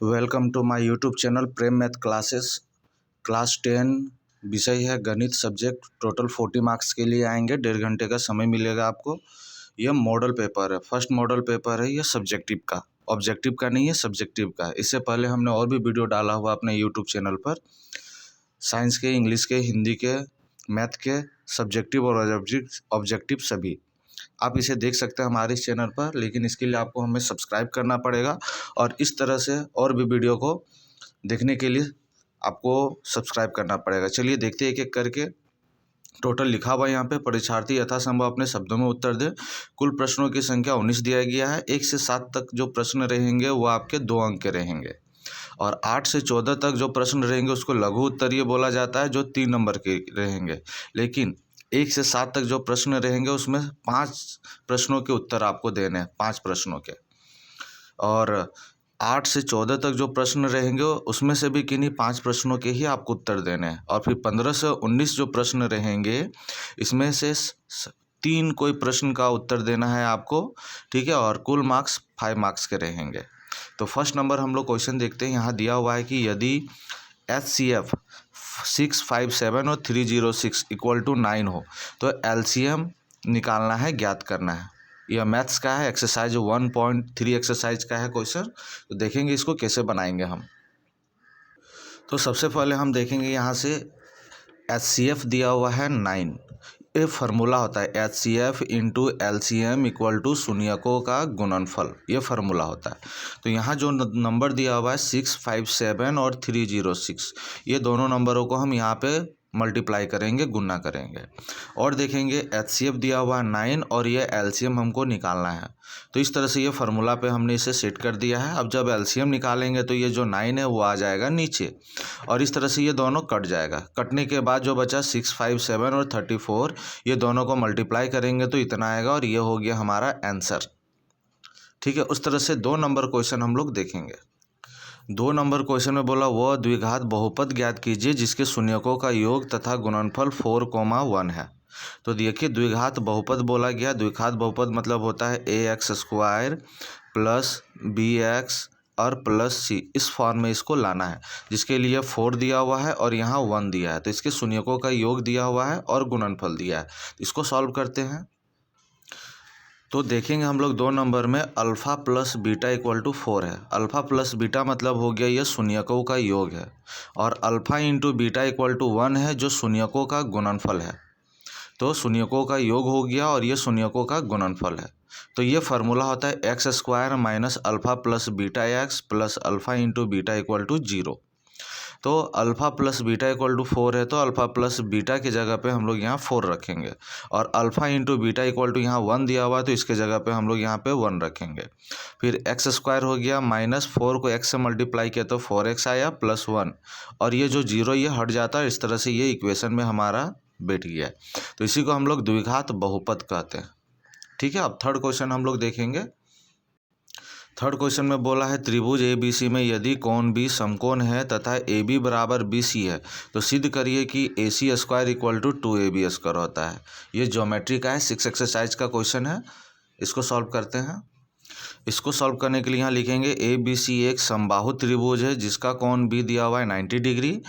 Welcome to my YouTube channel Prem math classes. Class 10 विषय है गणित सब्जेक्ट। टोटल 40 मार्क्स के लिए आएंगे, 1.5 घंटे का समय मिलेगा आपको। यह मॉडल पेपर है, फर्स्ट मॉडल पेपर है। यह सब्जेक्टिव का, ऑब्जेक्टिव का नहीं है, सब्जेक्टिव का। इससे पहले हमने और भी वीडियो डाला हुआ अपने यूट्यूब चैनल पर, साइंस के, इंग्लिश के, हिंदी के, मैथ के, सब्जेक्टिव और ऑब्जेक्टिव सभी। आप इसे देख सकते हैं हमारे इस चैनल पर, लेकिन इसके लिए आपको हमें सब्सक्राइब करना पड़ेगा और इस तरह से और भी वीडियो को देखने के लिए आपको सब्सक्राइब करना पड़ेगा। चलिए देखते हैं एक एक करके। टोटल लिखा हुआ है यहाँ पे, परीक्षार्थी यथासंभव अपने शब्दों में उत्तर दे। कुल प्रश्नों की संख्या 19 दिया गया है। 1 से 7 तक जो प्रश्न रहेंगे वो आपके 2 अंक के रहेंगे, और 8 से 14 तक जो प्रश्न रहेंगे उसको लघु उत्तरीय बोला जाता है, जो 3 नंबर के रहेंगे। लेकिन 1 से 7 तक जो प्रश्न रहेंगे उसमें 5 प्रश्नों के उत्तर आपको देने हैं, 5 प्रश्नों के। और 8 से 14 तक जो प्रश्न रहेंगे उसमें से भी किन्हीं 5 प्रश्नों के ही आपको उत्तर देने हैं। और फिर 15 से 19 जो प्रश्न रहेंगे इसमें से 3 कोई प्रश्न का उत्तर देना है आपको, ठीक है। और कुल मार्क्स 5 मार्क्स के रहेंगे। तो फर्स्ट नंबर हम लोग क्वेश्चन देखते हैं। यहाँ दिया हुआ है कि यदि HCF 657 और 306 इक्वल टू 9 हो तो LCM निकालना है, ज्ञात करना है। यह मैथ्स का है, एक्सरसाइज 1.3 एक्सरसाइज का है क्वेश्चन। तो देखेंगे इसको कैसे बनाएंगे हम। तो सबसे पहले हम देखेंगे यहाँ से HCF दिया हुआ है 9। ये फार्मूला होता है HCF into LCM equal to शून्यकों का गुणनफल, ये फार्मूला होता है। तो यहाँ जो नंबर दिया हुआ है 657 और 306, ये दोनों नंबरों को हम यहाँ पे मल्टीप्लाई करेंगे, गुणा करेंगे। और देखेंगे HCF दिया हुआ है 9 और ये LCM हमको निकालना है। तो इस तरह से ये फार्मूला पे हमने इसे सेट कर दिया है। अब जब LCM निकालेंगे तो ये जो 9 है वो आ जाएगा नीचे, और इस तरह से ये दोनों कट जाएगा। कटने के बाद जो बचा 657 और 34, ये दोनों को मल्टीप्लाई करेंगे तो इतना आएगा, और ये हो गया हमारा आंसर, ठीक है। उस तरह से 2 नंबर क्वेश्चन हम लोग देखेंगे। 2 नंबर क्वेश्चन में बोला वह द्विघात बहुपद ज्ञात कीजिए जिसके शून्यकों का योग तथा गुणनफल 4,1 है। तो देखिए द्विघात बहुपद बोला गया। द्विघात बहुपद मतलब होता है AX² प्लस BX और प्लस C, इस फॉर्म में इसको लाना है, जिसके लिए 4 दिया हुआ है और यहाँ 1 दिया है। तो इसके शून्यकों का योग दिया हुआ है और गुणनफल दिया है। इसको सॉल्व करते हैं। तो देखेंगे हम लोग 2 नंबर में alpha plus beta equal to 4 है। अल्फ़ा प्लस बीटा मतलब हो गया ये शून्यकों का योग है, और alpha into beta equal to 1 है, जो शून्यकों का गुणनफल है। तो शून्यकों का योग हो गया और ये शून्यकों का गुणनफल है। तो ये फार्मूला होता है x² minus alpha plus beta x plus alpha into beta equal to 0। तो alpha plus beta equal to 4 है, तो अल्फ़ा प्लस बीटा की जगह पे हम लोग यहाँ 4 रखेंगे, और alpha into beta equal to यहाँ 1 दिया हुआ है, तो इसके जगह पे हम लोग यहाँ पे 1 रखेंगे। फिर x² हो गया, माइनस 4 को x से मल्टीप्लाई किया तो 4x आया, प्लस 1, और ये जो 0 ये हट जाता है। इस तरह से ये इक्वेशन में हमारा बैठ गया है। तो इसी को हम लोग द्विघात बहुपद कहते हैं, ठीक है। अब थर्ड क्वेश्चन हम लोग देखेंगे। थर्ड क्वेश्चन में बोला है त्रिभुज ABC में यदि कोण B समकोण है तथा AB बराबर BC है तो सिद्ध करिए कि AC² इक्वल टू 2AB² होता है। ये ज्योमेट्री का है, 6 एक्सरसाइज का क्वेश्चन है। इसको सॉल्व करते हैं। इसको सॉल्व करने के लिए यहाँ लिखेंगे ABC एक समबाहु त्रिभुज है जिसका कोण B दिया हुआ है 90 डिग्री,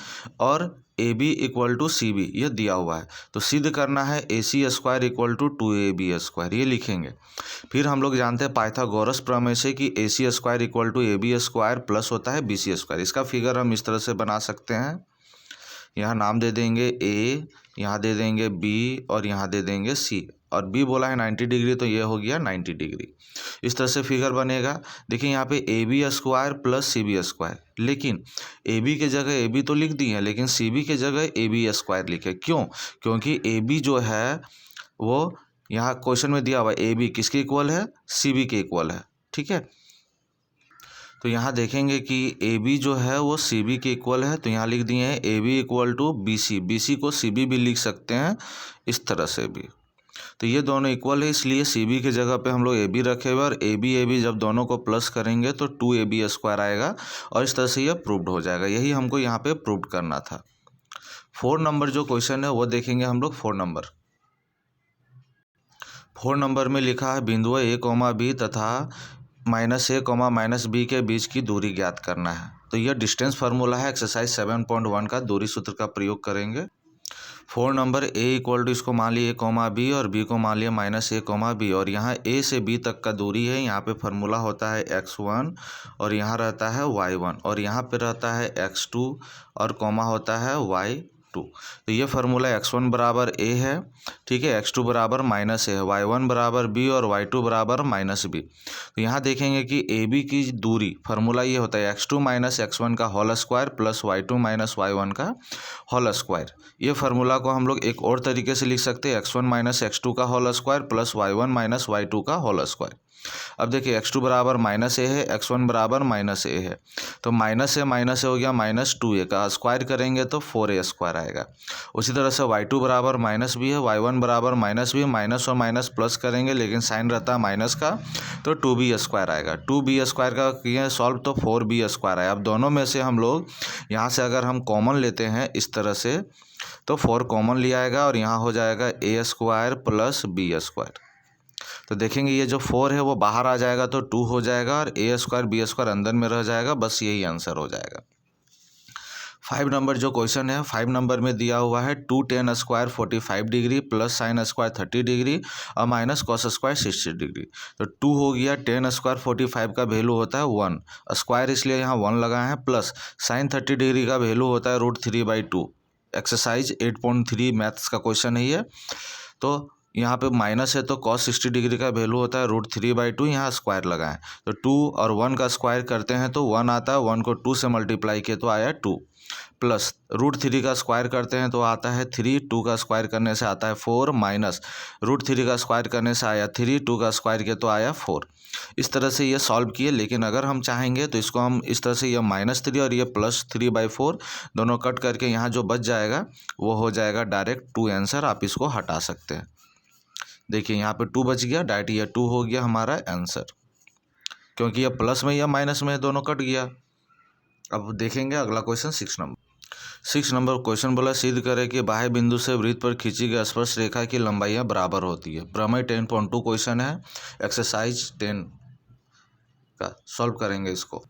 और AB इक्वल टू CB ये दिया हुआ है। तो सिद्ध करना है AC² इक्वल टू 2AB², ये लिखेंगे। फिर हम लोग जानते हैं पाइथागोरस प्रमेय से कि AC² equal to AB² plus होता है BC²। इसका फिगर हम इस तरह से बना सकते हैं। यहाँ नाम दे देंगे A, यहाँ दे देंगे B और यहाँ दे देंगे C, और B बोला है 90 डिग्री तो ये हो गया 90 डिग्री। इस तरह से फिगर बनेगा। देखिए यहाँ पे AB² प्लस CB², लेकिन AB के जगह AB तो लिख दी है, लेकिन CB के जगह AB² लिखे। क्यों? क्योंकि AB जो है वो यहाँ क्वेश्चन में दिया हुआ है AB किसके इक्वल है? CB के इक्वल है, ठीक है। तो यहाँ देखेंगे कि AB जो है वो CB के इक्वल है, तो यहाँ लिख दिए हैं AB equal to BC। BC को CB भी लिख सकते हैं इस तरह से भी। तो ये दोनों इक्वल है, इसलिए CB की जगह पे हम लोग AB रखे हुए, और AB जब दोनों को प्लस करेंगे तो 2AB² आएगा, और इस तरह से ये प्रूव्ड हो जाएगा। यही हमको यहाँ पे प्रूव्ड करना था। 4 नंबर जो क्वेश्चन है वो देखेंगे हम लोग। 4 नंबर में लिखा है बिंदुओं A, B तथा -a, -b के बीच की दूरी ज्ञात करना है। तो यह डिस्टेंस फार्मूला है एक्सरसाइज 7.1 का, दूरी सूत्र का प्रयोग करेंगे। 4 नंबर a इक्वल टू इसको मान लिए a, b और b को मान लिया -a, b और यहाँ a से b तक का दूरी है। यहाँ पे फार्मूला होता है x1 और यहाँ रहता है y1 और यहाँ पे रहता है x2 और कॉमा होता है y2। तो ये फार्मूला x1 बराबर a है, ठीक है, x2 बराबर -a है, y1 बराबर b और y2 बराबर -b। तो यहाँ देखेंगे कि ab की दूरी फार्मूला ये होता है x2 - x1 का whole square plus y2 - y1 का होल स्क्वायर। ये फार्मूला को हम लोग एक और तरीके से लिख सकते हैं x1 - x2 का whole square plus y1 - y2 का होल स्क्वायर। अब देखिए x2 बराबर -a है, x1 बराबर -a है, तो -a हो गया -2a का स्क्वायर करेंगे तो 4a स्क्वायर आएगा। उसी तरह से y2 बराबर -b है, y1 बराबर -b, माइनस और माइनस प्लस करेंगे लेकिन साइन रहता है माइनस का, तो 2b स्क्वायर आएगा। 2b स्क्वायर का किए सॉल्व तो 4b स्क्वायर आया। अब दोनों में से हम लोग यहाँ से अगर हम कॉमन लेते हैं इस तरह से तो 4 कॉमन लिया आएगा और यहाँ हो जाएगा a square plus b square. तो देखेंगे ये जो 4 है वो बाहर आ जाएगा तो 2 हो जाएगा और a स्क्वायर b स्क्वायर अंदर में रह जाएगा, बस यही आंसर हो जाएगा। 5 नंबर जो क्वेश्चन है, 5 नंबर में दिया हुआ है 2 tan square 45 degree plus sine square 30 degree और माइनस कॉस स्क्वायर 60 डिग्री। तो 2 हो गया, tan स्क्वायर 45 का वैल्यू होता है 1, स्क्वायर इसलिए यहाँ 1 लगाए हैं, प्लस साइन 30 डिग्री का वैल्यू होता है √3/2। एक्सरसाइज 8.3 मैथ्स का क्वेश्चन है ये। तो यहाँ पे माइनस है तो cos 60 डिग्री का वैल्यू होता है √3/2, यहाँ स्क्वायर लगाएं तो 2 और 1 का स्क्वायर करते हैं तो 1 आता है, 1 को 2 से मल्टीप्लाई किए तो आया 2, प्लस √3 का स्क्वायर करते हैं तो आता है 3, 2 का स्क्वायर करने से आता है 4, माइनस √3 का स्क्वायर करने से आया 3, 2 का स्क्वायर किया तो आया 4। इस तरह से ये सॉल्व किए, लेकिन अगर हम चाहेंगे तो इसको हम इस तरह से ये -3 और ये +3/4 दोनों कट करके यहाँ जो बच जाएगा वो हो जाएगा डायरेक्ट 2 आंसर। आप इसको हटा सकते हैं। देखिए यहाँ पे 2 बच गया, डायरेक्ट ये 2 हो गया हमारा आंसर, क्योंकि ये प्लस में या माइनस में दोनों कट गया। अब देखेंगे अगला क्वेश्चन 6 नंबर क्वेश्चन बोला सिद्ध करें कि बाह्य बिंदु से वृत्त पर खींची गई स्पर्श रेखा की लंबाइयाँ बराबर होती है। प्रमेय 10.2 क्वेश्चन है, एक्सरसाइज 10 का सॉल्व करेंगे इसको।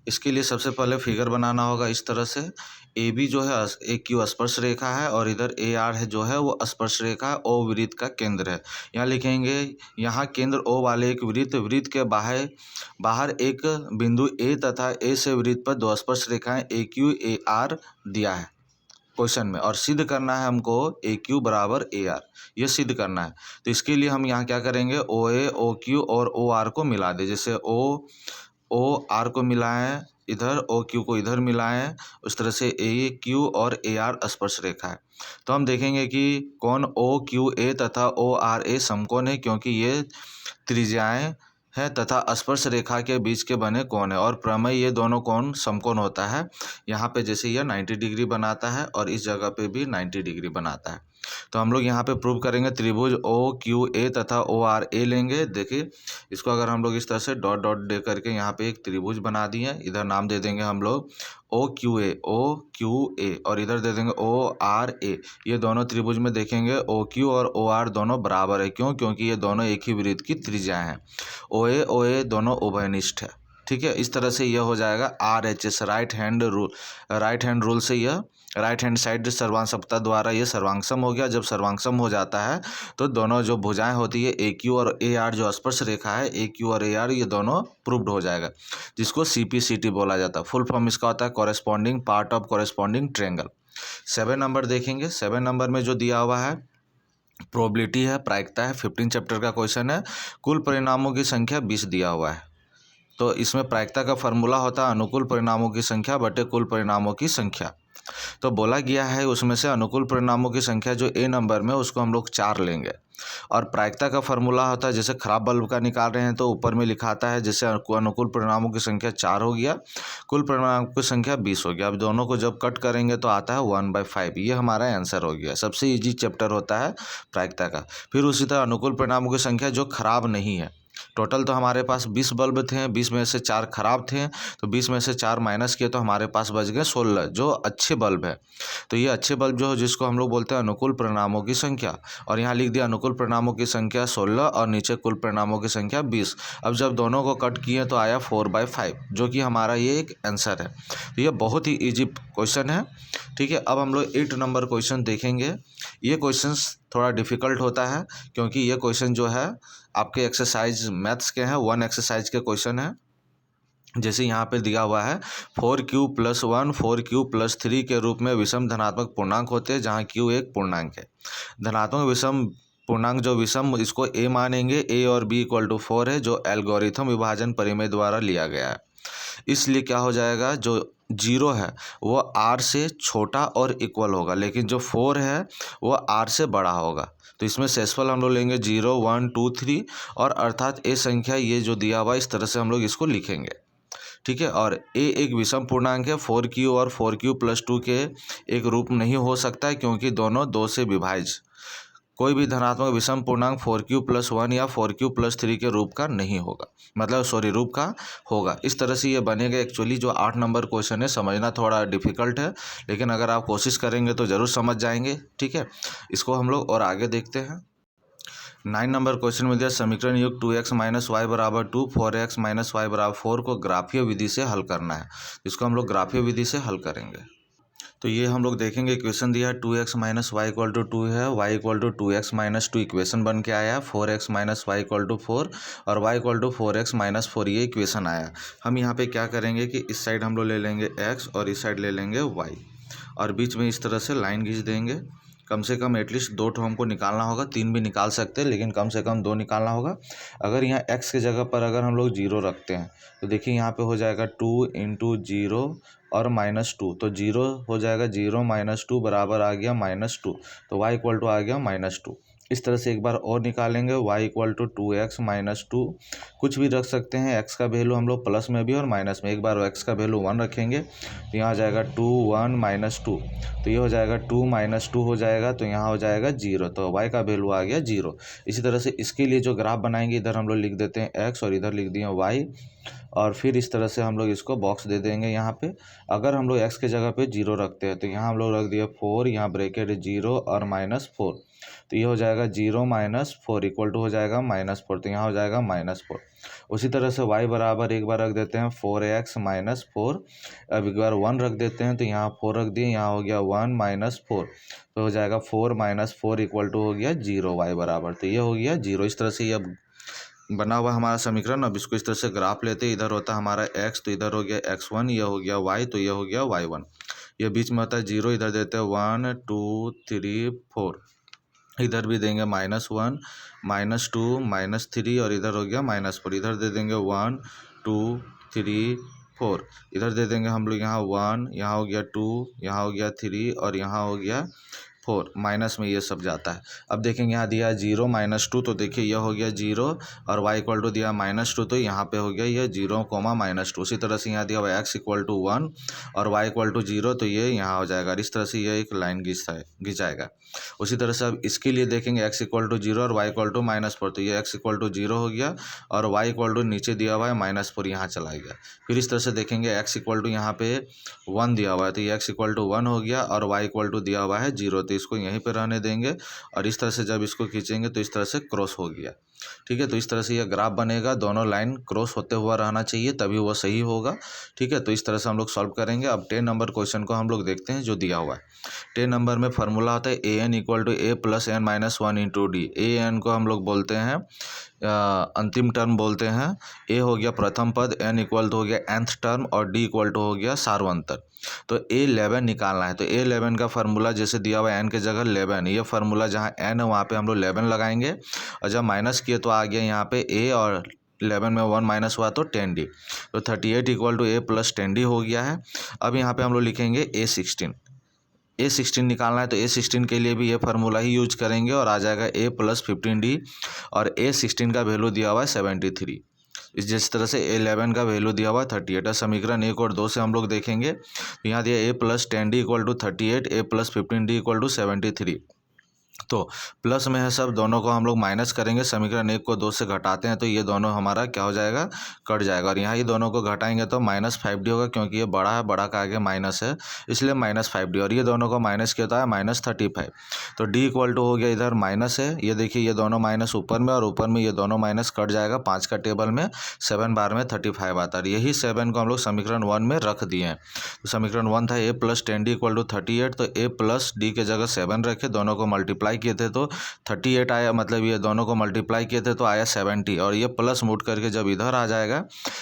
इसके लिए सबसे पहले फिगर बनाना होगा इस तरह से। ए बी जो है एक क्यू स्पर्श रेखा है और इधर ए आर है जो है वो स्पर्श रेखा है, ओ वृत्त का केंद्र है। यहाँ लिखेंगे, यहाँ केंद्र ओ वाले एक वृत्त के बाहर एक बिंदु ए तथा ए से वृत्त पर 2 स्पर्श रेखाएं ए क्यू ए आर दिया है क्वेश्चन में, और सिद्ध करना है हमको ए क्यू बराबर ए आर, ये सिद्ध करना है। तो इसके लिए हम यहाँ क्या करेंगे, ओ ए ओ क्यू और ओ आर को मिला दे। जैसे ओ आर को मिलाएं इधर, ओ क्यू को इधर मिलाएं, उस तरह से ए क्यू और ए आर स्पर्श रेखा है। तो हम देखेंगे कि कौन ओ क्यू ए तथा ओ आर ए समकोण है, क्योंकि ये त्रिज्याएं है तथा स्पर्श रेखा के बीच के बने कोण है, और प्रमेय ये दोनों कोण समकोण होता है। यहाँ पे जैसे यह 90 डिग्री बनाता है और इस जगह पे भी 90 डिग्री बनाता है। तो हम लोग यहाँ पे प्रूव करेंगे त्रिभुज ओ क्यू ए तथा ओ आर ए लेंगे। देखिए इसको अगर हम लोग इस तरह से डॉट डॉट दे करके यहाँ पे एक त्रिभुज बना दिए, इधर नाम दे देंगे हम लोग ओ क्यू ए और इधर दे देंगे ओ आर ए। ये दोनों त्रिभुज में देखेंगे ओ क्यू और ओ आर दोनों बराबर है, क्यों? क्योंकि ये दोनों एक ही वृत्त की त्रिज्या हैं। ओ ए दोनों उभयनिष्ठ है, ठीक है। इस तरह से यह हो जाएगा RHS, राइट हैंड रूल से यह राइट हैंड साइड सर्वांशकता द्वारा ये सर्वांगसम हो गया। जब सर्वांगसम हो जाता है तो दोनों जो भुजाएं होती है ए क्यू और ए आर जो स्पर्श रेखा है ए क्यू और ए आर, ये दोनों प्रूव्ड हो जाएगा, जिसको CPCT बोला जाता है। फुल फॉर्म इसका होता है corresponding part of corresponding triangle. 7 number देखेंगे। 7 नंबर में जो दिया हुआ है प्रोबेबिलिटी है, प्रायिकता है, 15 चैप्टर का क्वेश्चन है। कुल परिणामों की संख्या 20 दिया हुआ है। तो इसमें प्रायिकता का फॉर्मूला होता है अनुकूल परिणामों की संख्या बटे कुल परिणामों की संख्या। तो बोला गया है उसमें से अनुकूल परिणामों की संख्या जो ए नंबर में उसको हम लोग 4 लेंगे, और प्रायिकता का फॉर्मूला होता है जैसे खराब बल्ब का निकाल रहे हैं तो ऊपर में लिखा आता है जैसे अनुकूल परिणामों की संख्या 4 हो गया, कुल परिणामों की संख्या 20 हो गया। अब दोनों को जब कट करेंगे तो आता है 1/5। ये हमारा आंसर हो गया। सबसे ईजी चैप्टर होता है प्रायिकता का। फिर उसी तरह अनुकूल परिणामों की संख्या जो खराब नहीं है, टोटल तो हमारे पास 20 बल्ब थे, 20 में से 4 खराब थे, तो 20 में से 4 माइनस किए तो हमारे पास बच गए 16 जो अच्छे बल्ब है। तो ये अच्छे बल्ब जो है जिसको हम लोग बोलते हैं अनुकूल परिणामों की संख्या, और यहाँ लिख दिया अनुकूल परिणामों की संख्या 16 और नीचे कुल परिणामों की संख्या 20। अब जब दोनों को कट किए तो आया 4/5 जो कि हमारा ये एक आंसर है। तो ये बहुत ही ईजी क्वेश्चन है। ठीक है, अब हम लोग 8 नंबर क्वेश्चन देखेंगे। ये क्वेश्चन थोड़ा डिफिकल्ट होता है क्योंकि ये क्वेश्चन जो है आपके एक्सरसाइज मैथ्स के हैं, 1 एक्सरसाइज के क्वेश्चन है। जैसे यहाँ पे दिया हुआ है 4q+1 4q+3 के रूप में विषम धनात्मक पूर्णांक होते हैं जहाँ q एक पूर्णांक है। धनात्मक विषम पूर्णांक जो विषम इसको a मानेंगे, a और b = 4 है जो एल्गोरिथम विभाजन परिमेय द्वारा लिया गया है। इसलिए क्या हो जाएगा, जो 0 है वो r से छोटा और इक्वल होगा, लेकिन जो 4 है वो r से बड़ा होगा। तो इसमें शेषफल हम लोग लेंगे 0 1 2 3 और अर्थात ए संख्या ये जो दिया हुआ इस तरह से हम लोग इसको लिखेंगे। ठीक है, और ए एक विषम पूर्णांक है, 4q और 4q+2 के एक रूप नहीं हो सकता है क्योंकि दोनों 2 से विभाज्य। कोई भी धनात्मक विषम पूर्णांक 4q+1 या 4q+3 के रूप का नहीं होगा, मतलब रूप का होगा। इस तरह से ये बनेगा। एक्चुअली जो 8 नंबर क्वेश्चन है समझना थोड़ा डिफिकल्ट है, लेकिन अगर आप कोशिश करेंगे तो ज़रूर समझ जाएंगे। ठीक है, इसको हम लोग और आगे देखते हैं। 9 नंबर क्वेश्चन में दिया समीकरण युक्त 2x - y = 2 4x - y = 4 को ग्राफीय विधि से हल करना है। इसको हम लोग ग्राफीय विधि से हल करेंगे। तो ये हम लोग देखेंगे, इक्वेशन दिया है 2x - y = 2 है, y = 2x - 2 इक्वेशन बन के आया, 4x - y = 4 और y = 4x - 4 ये इक्वेशन आया। हम यहाँ पे क्या करेंगे कि इस साइड हम लोग ले लेंगे x और इस साइड ले लेंगे y और बीच में इस तरह से लाइन खींच देंगे। कम से कम एटलीस्ट 2 ठो हमको निकालना होगा, 3 भी निकाल सकते हैं लेकिन कम से कम 2 निकालना होगा। अगर यहाँ x के जगह पर अगर हम लोग 0 रखते हैं तो देखिए यहाँ पे हो जाएगा 2 × 0 और -2, तो 0 हो जाएगा, 0 - 2 बराबर आ गया -2, तो y = आ गया -2। इस तरह से एक बार और निकालेंगे, y = 2x - 2 कुछ भी रख सकते हैं। x का वैल्यू हम लोग प्लस में भी और माइनस में, एक बार x का वैल्यू 1 रखेंगे तो यहाँ हो जाएगा 2 1 - 2, तो ये हो जाएगा 2 - 2 हो जाएगा, तो यहाँ हो जाएगा 0, तो y का वैल्यू आ गया 0। इसी तरह से इसके लिए जो ग्राफ बनाएंगे, इधर हम लोग लिख देते हैं x और इधर लिख दिए y और फिर इस तरह से हम लोग इसको बॉक्स दे देंगे। यहाँ पे अगर हम लोग x के जगह पे 0 रखते हैं तो यहाँ हम लोग रख दिए 4, यहाँ ब्रैकेट 0 और -4, तो ये हो जाएगा 0 - 4 = हो जाएगा -4, तो यहाँ हो जाएगा -4। उसी तरह से y बराबर एक बार रख देते हैं 4x - 4, अब एक बार 1 रख देते हैं तो यहाँ 4 रख दिए, यहाँ हो गया 1 - 4, तो हो जाएगा 4 - 4 = हो गया 0 y बराबर, तो ये हो गया 0। इस तरह से ये बना हुआ हमारा समीकरण। अब इसको इस तरह से ग्राफ लेते हैं, इधर होता है हमारा x, तो इधर हो गया x1, ये हो गया y, तो ये हो गया y1। ये बीच में होता है 0, इधर देते हैं 1 2 3 4, इधर भी देंगे -1 -2 -3 और इधर हो गया -4, इधर दे देंगे 1 2 3 4, इधर दे देंगे हम लोग यहाँ 1, यहाँ हो गया 2, यहाँ हो गया 3 और यहाँ हो गया 4, माइनस में ये सब जाता है। अब देखेंगे यहाँ दिया 0 - 2, तो देखिए यह हो गया 0 और y = दिया -2, तो यहाँ पे हो गया ये 0, -2। उसी तरह से यहाँ दिया हुआ x = 1 और y = 0, तो ये यहाँ हो जाएगा। इस तरह से ये एक लाइन खिंचाएगा। उसी तरह से अब इसके लिए देखेंगे x = 0 और y = -4, तो ये x = 0 हो गया और y = नीचे दिया हुआ है -4, यहाँ चला गया। फिर इस तरह से देखेंगे x = यहाँ पे 1 दिया हुआ है, तो ये x = 1 हो गया और y = दिया हुआ है 0, तो इसको यहीं पे रहने देंगे और इस तरह से जब इसको खींचेंगे तो इस तरह से क्रॉस हो गया। ठीक है, तो इस तरह से यह ग्राफ बनेगा, दोनों लाइन क्रॉस होते हुआ रहना चाहिए तभी वो सही होगा। ठीक है, तो इस तरह से हम लोग सॉल्व करेंगे। अब 10 नंबर क्वेश्चन को हम लोग देखते हैं जो दिया हुआ है। 10 नंबर में फार्मूला होता है an = a + n - 1 × d। an को हम लोग बोलते हैं अंतिम टर्म बोलते हैं, a हो गया प्रथम पद, n = हो गया nth टर्म और d = हो गया सार्वंतर। तो a11 निकालना है, तो a11 का फार्मूला जैसे दिया हुआ है n के जगह 11, ये फार्मूला जहाँ n है वहाँ पे हम लोग 11 लगाएंगे और जब माइनस किए तो आ गया यहाँ पे a और 11 में 1 माइनस हुआ तो 10d, तो 38 = a + 10d हो गया है। अब यहाँ पे हम लोग लिखेंगे a16 निकालना है, तो a16 के लिए भी ये फार्मूला ही यूज करेंगे और आ जाएगा a + 15d और a16 का वैल्यू दिया हुआ है 73। जिस तरह से a11 का वैल्यू दिया हुआ है 38। समीकरण 1 और 2 से हम लोग देखेंगे, यहाँ दिया a + 10d = 38, a + 15d = 73। तो प्लस में है सब, दोनों को हम लोग माइनस करेंगे, समीकरण 1 को 2 से घटाते हैं तो ये दोनों हमारा क्या हो जाएगा, कट जाएगा। और यहाँ ये दोनों को घटाएंगे तो -5d होगा, क्योंकि ये बड़ा है, बड़ा का आगे माइनस है, इसलिए -5d। और ये दोनों को माइनस किया था -35। तो d इक्वल टू हो गया, इधर माइनस है, ये देखिए ये दोनों माइनस ऊपर में और ऊपर में ये दोनों माइनस कट जाएगा। 5 का टेबल में 7 बार में 35 आता है। यही 7 को हम लोग समीकरण 1 में रख दिए हैं। तो समीकरण 1 था a + 10d = 38, तो a + d के जगह 7 रखे, दोनों को मल्टीप्लाई किए थे तो 38 आया, मतलब ये दोनों को मल्टीप्लाई किए थे तो आया 70। और ये प्लस मूव करके जब इधर आ जाएगा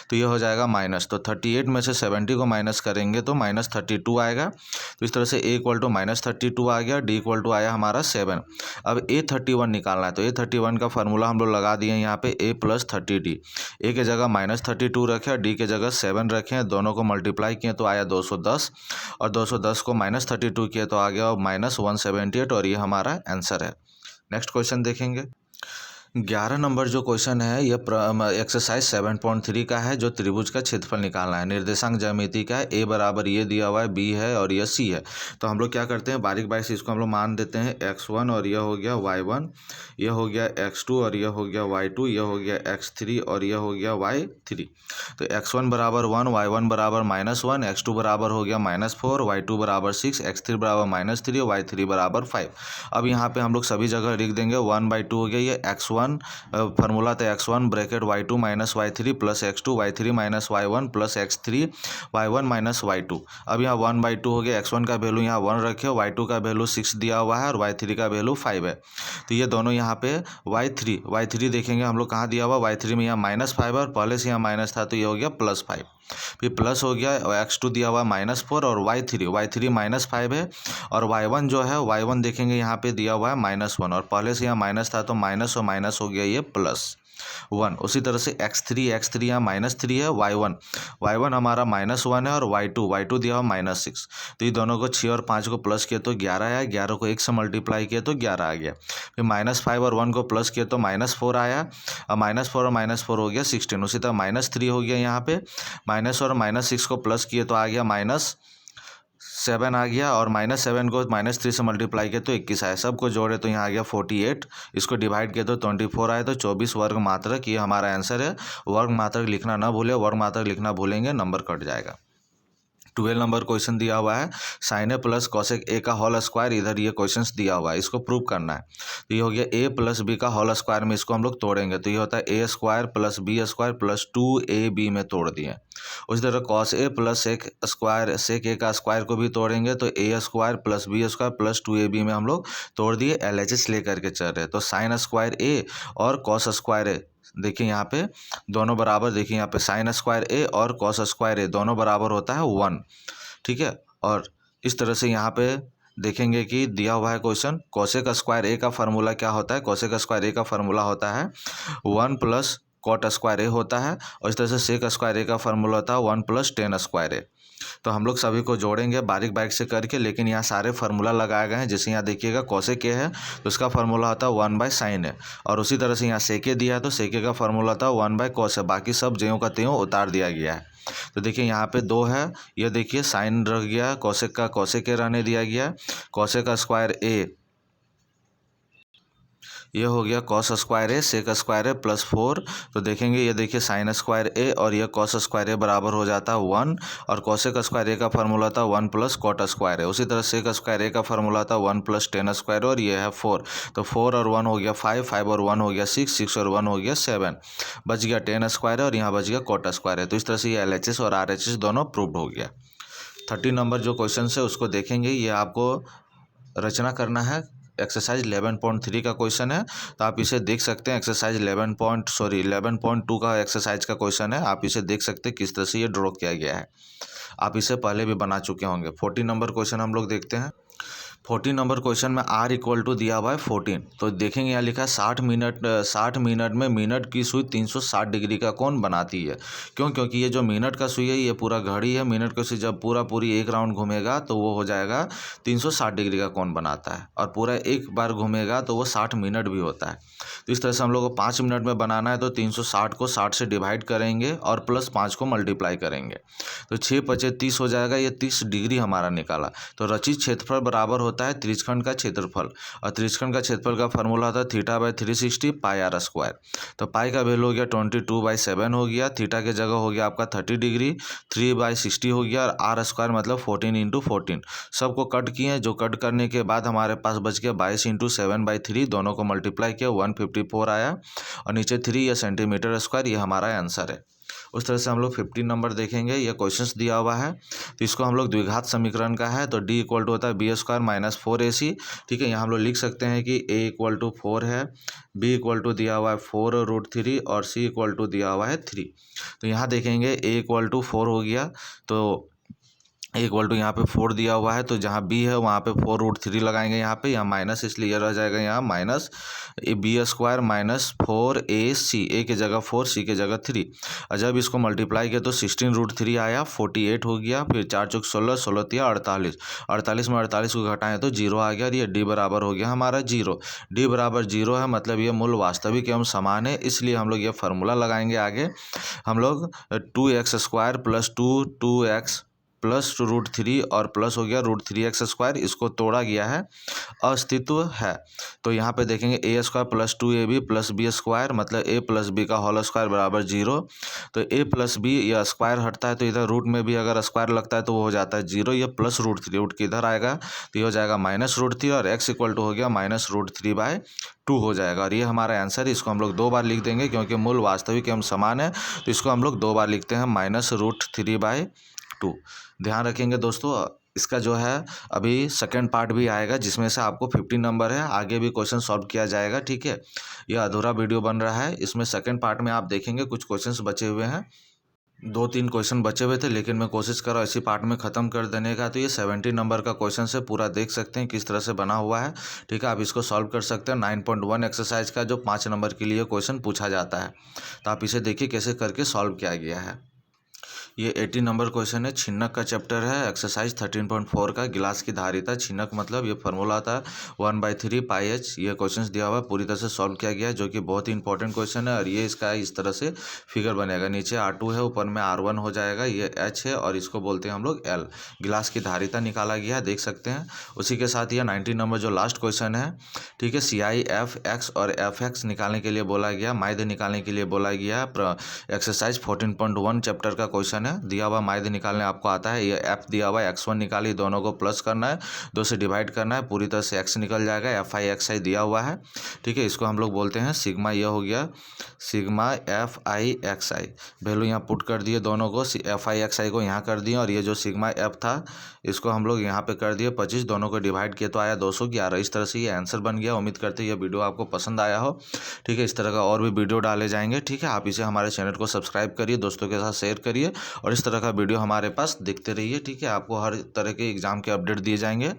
तो ये हो जाएगा माइनस। तो 38 में से 70 को माइनस करेंगे तो -32 आएगा। तो इस तरह से a = -32 आ गया, d = आया हमारा 7। अब a31 निकालना है, तो a31 का फार्मूला हम लोग लगा दिए यहाँ पे, a + 30d। a के जगह -32 रखे, d के जगह 7 रखें, दोनों को मल्टीप्लाई किए तो आया 210, और 210 को -32 किए तो आ गया -178, और ये हमारा आंसर है। नेक्स्ट क्वेश्चन देखेंगे। 11 नंबर जो क्वेश्चन है ये एक्सरसाइज 7.3 का है, जो त्रिभुज का क्षेत्रफल निकालना है। निर्देशांक ज्यामिति का है, a बराबर ये दिया हुआ है, b है और ये c है। तो हम लोग क्या करते हैं, बारीक बारीक से इसको हम लोग मान देते हैं x1, और यह हो गया y1, यह हो गया x2, और यह हो गया y2, यह हो गया x3, और यह हो गया y3। तो x1 बराबर 1, y1 बराबर -1, x2 बराबर हो गया -4, y2 बराबर 6, x3 बराबर -3, और y3 बराबर 5। अब यहाँ पे हम लोग सभी जगह लिख देंगे 1/2 हो गया, ये x1 फार्मूला था x1 bracket y2 - y3 plus x2 y3 - y1 plus x3 y1 - y2। अब यहाँ 1/2 हो गया, x1 का वैल्यू यहाँ 1 रखे, y2 का वैल्यू 6 दिया हुआ है और y3 का वैल्यू 5 है। तो ये दोनों यहाँ पे y3 देखेंगे हम लोग कहाँ दिया हुआ, y3 में यहाँ -5 और पहले से यहाँ माइनस था तो ये हो गया +5। फिर प्लस हो गया, x2 दिया हुआ -4 और y3 -5 है, और y1 जो है y1 देखेंगे यहाँ पे दिया हुआ है -1 और पहले से यहाँ माइनस था तो माइनस और माइनस हो गया ये +1। उसी तरह से x3 यहाँ -3 है, y1 हमारा -1 है और y2 दिया हुआ -6। तो ये दोनों को 6 और 5 को प्लस किया तो 11 आया, 11 को 1 से मल्टीप्लाई किया तो 11 आ गया। फिर -5 और 1 को प्लस किया तो -4 आया, और -4 और -4 हो गया 16। उसी तरह -3 हो गया, यहाँ पे माइनस और -6 को प्लस किए तो आ गया -7 आ गया, और -7 को -3 से मल्टीप्लाई किया तो 21 आया। सबको जोड़े तो यहाँ आ गया 48, इसको डिवाइड किया तो 24 आया, तो 24 वर्ग मात्रक ये हमारा आंसर है। वर्ग मात्रक लिखना ना भूले, वर्ग मात्रक लिखना भूलेंगे नंबर कट जाएगा। 12 नंबर क्वेश्चन दिया हुआ है, sine A plus cosec A का होल स्क्वायर, इधर ये क्वेश्चंस दिया हुआ है, इसको प्रूव करना है। तो ये हो गया a + b का होल स्क्वायर में, इसको हम लोग तोड़ेंगे तो ये होता है a² + b² + 2ab में तोड़ दिए। उसी तरह कॉस ए प्लस सेक ए का स्क्वायर को भी तोड़ेंगे तो a² + b² + 2ab में हम लोग तोड़ दिए, LHS लेकर के चल रहे। तो साइन स्क्वायर ए और कॉस स्क्वायर ए, देखिए यहाँ पे दोनों बराबर, देखिए यहाँ पे साइन स्क्वायर ए और कॉस स्क्वायर ए दोनों बराबर होता है 1, ठीक है। और इस तरह से यहाँ पे देखेंगे कि दिया हुआ है क्वेश्चन, कोसेक स्क्वायर ए का फार्मूला क्या होता है, कोसेक स्क्वायर ए का फार्मूला होता है 1 + कॉट स्क्वायर ए होता है, और इस तरह से सेक स्क्वायर ए का फार्मूला होता है 1 + टेन स्क्वायर ए। तो हम लोग सभी को जोड़ेंगे बारीक बारीक से करके, लेकिन यहाँ सारे फार्मूला लगाए गए हैं। जैसे यहाँ देखिएगा कोसेक ए है तो उसका फार्मूला होता है 1/sin ए, और उसी तरह से यहाँ सेके दिया है तो सेके का फार्मूला होता है 1/cos ए। बाकी सब ज्यों का त्यों उतार दिया गया है। तो देखिए यहाँ पे 2 है, ये देखिए साइन रह गया, कोसेक का कोसेक ए रहने दिया गया, कोसेक का स्क्वायर ए ये हो गया कॉस स्क्वायर ए, सेक स्क्वायर ए +4। तो देखेंगे ये देखिए साइन स्क्वायर ए और ये कॉस स्क्वायर ए बराबर हो जाता है 1, और कोसेक स्क्वायर ए का फार्मूला था 1 + कॉट स्क्वायर ए। उसी तरह सेक स्क्वायर ए का फार्मूला था 1 + टेन स्क्वायर, और ये है 4। तो 4 और 1 हो गया 5, 5 और 1 हो गया 6, 6 और 1 हो गया 7, बच गया टेन स्क्वायर और यहाँ बच गया कॉट स्क्वायर है। तो इस तरह से ये LHS और RHS दोनों प्रूव्ड हो गया। 30 नंबर जो क्वेश्चन है उसको देखेंगे, ये आपको रचना करना है। एक्सरसाइज 11.3 का क्वेश्चन है, तो आप इसे देख सकते हैं। एक्सरसाइज 11.2 का एक्सरसाइज का क्वेश्चन है, आप इसे देख सकते हैं किस तरह से ये ड्रॉ किया गया है। आप इसे पहले भी बना चुके होंगे। 40 नंबर क्वेश्चन हम लोग देखते हैं। 40 नंबर क्वेश्चन में R = दिया हुआ है 14। तो देखेंगे यहाँ लिखा है 60 मिनट में मिनट की सुई 360 डिग्री का कोण बनाती है। क्योंकि ये जो मिनट का सुई है ये पूरा घड़ी है, मिनट का सुई जब पूरी एक राउंड घूमेगा तो वो हो जाएगा 360 डिग्री का कोण बनाता है, और पूरा एक बार घूमेगा तो वो 60 मिनट भी होता है। तो इस तरह से हम लोग को 5 मिनट में बनाना है, तो 360 को 60 से डिवाइड करेंगे और +5 को मल्टीप्लाई करेंगे, तो 6 × 5 = 30 हो जाएगा। ये 30 डिग्री हमारा निकाला। तो रचित क्षेत्रफल बराबर होता है त्रिज्यखंड का क्षेत्रफल, और त्रिज्यखंड का क्षेत्रफल का फार्मूला होता है θ/360 पाई r स्क्वायर। तो पाई का वैल्यू हो गया 22/7 हो गया, थीटा के जगह हो गया आपका 30 डिग्री, 3/60 हो गया, और आर स्क्वायर मतलब 14 × 14। सबको कट किए, जो कट करने के बाद हमारे पास बच गया 22 × 7/3, दोनों को मल्टीप्लाई किया 154 आया, और नीचे 3 या सेंटीमीटर स्क्वायर, ये हमारा आंसर है। उस तरह से हम लोग 15 नंबर देखेंगे। ये क्वेश्चंस दिया हुआ है, तो इसको हम लोग द्विघात समीकरण का है, तो d = होता है b² - 4ac। ठीक है, यहाँ हम लोग लिख सकते हैं कि a = 4 है, b = दिया हुआ है 4√3 और c = दिया हुआ है 3। तो यहाँ देखेंगे a = 4 हो गया, तो a = यहाँ पे 4 दिया हुआ है, तो जहाँ b है वहाँ पे 4√3 लगाएंगे, यहाँ माइनस, इसलिए ये रह जाएगा यहाँ माइनस b² - 4ac, a की जगह 4, c की जगह 3। और जब इसको मल्टीप्लाई किया तो 16√3 आया, 48 हो गया, फिर 4 × 16, 16 × 48, 48 में 48 को घटाएं तो 0 आ गया, और ये d बराबर हो गया हमारा 0। d बराबर 0 है, मतलब ये मूल वास्तविक एवं समान है, इसलिए हम लोग ये फार्मूला लगाएंगे। आगे हम लोग 2x² + 2x + √3 और प्लस हो गया √3x², इसको तोड़ा गया है, अस्तित्व है। तो यहाँ पे देखेंगे a² + 2ab + b² मतलब a + b का होल स्क्वायर बराबर 0। तो a + b या स्क्वायर हटता है, तो इधर रूट में भी अगर स्क्वायर लगता है तो वो हो जाता है 0। ये प्लस √3, रूट किधर आएगा तो ये हो जाएगा -√3, और x = हो गया -√3/2 हो जाएगा, और ये हमारा आंसर है। इसको हम लोग 2 बार लिख देंगे क्योंकि मूल वास्तविक एवं समान है, तो इसको हम लोग 2 बार लिखते हैं -√3/2। ध्यान रखेंगे दोस्तों, इसका जो है अभी सेकंड पार्ट भी आएगा, जिसमें से आपको 15 नंबर है, आगे भी क्वेश्चन सॉल्व किया जाएगा। ठीक है, यह अधूरा वीडियो बन रहा है, इसमें सेकंड पार्ट में आप देखेंगे कुछ क्वेश्चंस बचे हुए हैं, 2-3 क्वेश्चन बचे हुए थे, लेकिन मैं कोशिश कर रहा हूँ इसी पार्ट में ख़त्म कर देने का। तो ये 70 नंबर का क्वेश्चन है, पूरा देख सकते हैं किस तरह से बना हुआ है। ठीक है, आप इसको सॉल्व कर सकते हैं। 9.1 एक्सरसाइज का जो 5 नंबर के लिए क्वेश्चन पूछा जाता है, तो आप इसे देखिए कैसे करके सॉल्व किया गया है। ये 80 नंबर क्वेश्चन है, छिन्नक का चैप्टर है, एक्सरसाइज 13.4 का, गिलास की धारिता। छिन्नक मतलब ये फार्मूला था 1/3 πh। ये क्वेश्चन दिया हुआ है, पूरी तरह से सॉल्व किया गया है, जो कि बहुत ही इंपॉर्टेंट क्वेश्चन है। और ये इसका इस तरह से फिगर बनेगा, नीचे R2 है, ऊपर में R1 हो जाएगा, ये H है, और इसको बोलते हैं हम लोग L। गिलास की धारिता निकाला गया है, देख सकते हैं। उसी के साथ ये 90 नंबर जो लास्ट क्वेश्चन है, ठीक है, CI FX और FX निकालने के लिए बोला गया, माध्य निकालने के लिए बोला गया। एक्सरसाइज 14.1 चैप्टर का क्वेश्चन है, दिया हुआ माध्य निकालने आपको आता है। ये f दिया हुआ है, x1 निकालिए, दोनों को प्लस करना है, 2 से डिवाइड करना है, पूरी तरह से x निकल जाएगा। fi xi दिया हुआ है, ठीक है, इसको हम लोग बोलते हैं सिग्मा। यह हो गया सिग्मा fi xi, वैल्यू यहाँ पुट कर दिए, दोनों को fi xi को यहाँ कर दिए, और ये जो सिग्मा f था इसको हम लोग यहाँ पे कर दिए 25, दोनों को डिवाइड किए तो आया 211। इस तरह से ये आंसर बन गया। उम्मीद करते हैं ये वीडियो आपको पसंद आया हो। ठीक है, इस तरह का और भी वीडियो डाले जाएंगे। ठीक है, आप इसे हमारे चैनल को सब्सक्राइब करिए, दोस्तों के साथ शेयर करिए, और इस तरह का वीडियो हमारे पास देखते रहिए। ठीक है, आपको हर तरह के एग्जाम के अपडेट दिए जाएंगे,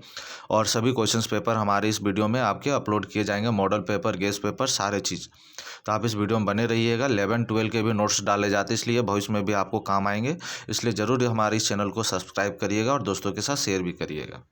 और सभी क्वेश्चंस पेपर हमारे इस वीडियो में आपके अपलोड किए जाएंगे, मॉडल पेपर, गेस्ट पेपर, सारे चीज़। तो आप इस वीडियो में बने रहिएगा। 11-12 के भी नोट्स डाले जाते हैं, इसलिए भविष्य में भी आपको काम आएंगे, इसलिए ज़रूर हमारे इस चैनल को सब्सक्राइब करिएगा और दोस्तों के साथ शेयर भी करिएगा।